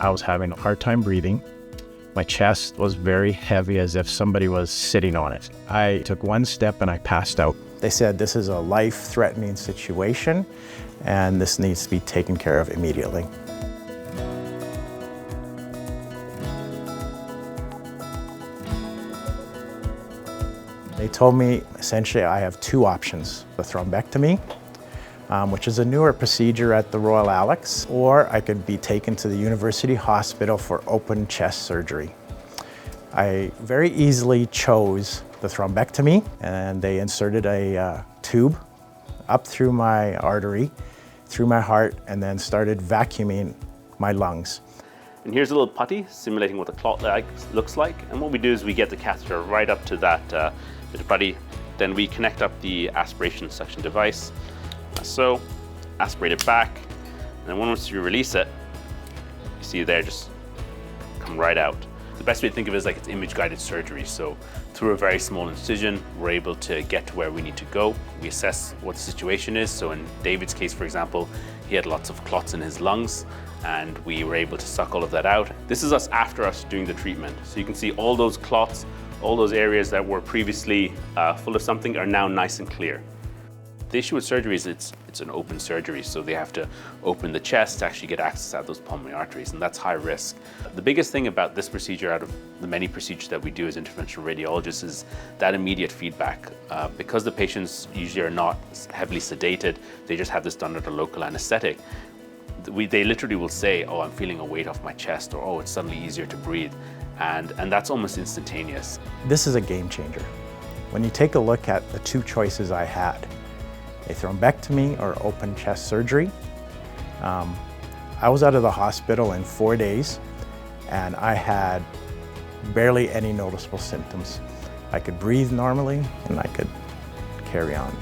I was having a hard time breathing. My chest was very heavy, as if somebody was sitting on it. I took one step and I passed out. They said this is a life-threatening situation and this needs to be taken care of immediately. They told me essentially I have two options: the thrombectomy, which is a newer procedure at the Royal Alex, or I could be taken to the University Hospital for open chest surgery. I very easily chose the thrombectomy, and they inserted a tube up through my artery, through my heart, and then started vacuuming my lungs. And here's a little putty simulating what the clot looks like. And what we do is we get the catheter right up to that bit of putty. Then we connect up the aspiration suction device. So, aspirate it back. And then once you release it, you see there just come right out. The best way to think of it is like it's image-guided surgery. So through a very small incision, we're able to get to where we need to go. We assess what the situation is. So in David's case, for example, he had lots of clots in his lungs, and we were able to suck all of that out. This is us after us doing the treatment. So you can see all those clots, all those areas that were previously full of something are now nice and clear. The issue with surgery is it's an open surgery, so they have to open the chest to actually get access out those pulmonary arteries, and that's high risk. The biggest thing about this procedure, out of the many procedures that we do as interventional radiologists, is that immediate feedback. Because the patients usually are not heavily sedated, they just have this done under local anesthetic. They literally will say, oh, I'm feeling a weight off my chest, or oh, it's suddenly easier to breathe. And that's almost instantaneous. This is a game changer. When you take a look at the two choices I had, a thrombectomy or open chest surgery, I was out of the hospital in 4 days and I had barely any noticeable symptoms. I could breathe normally and I could carry on.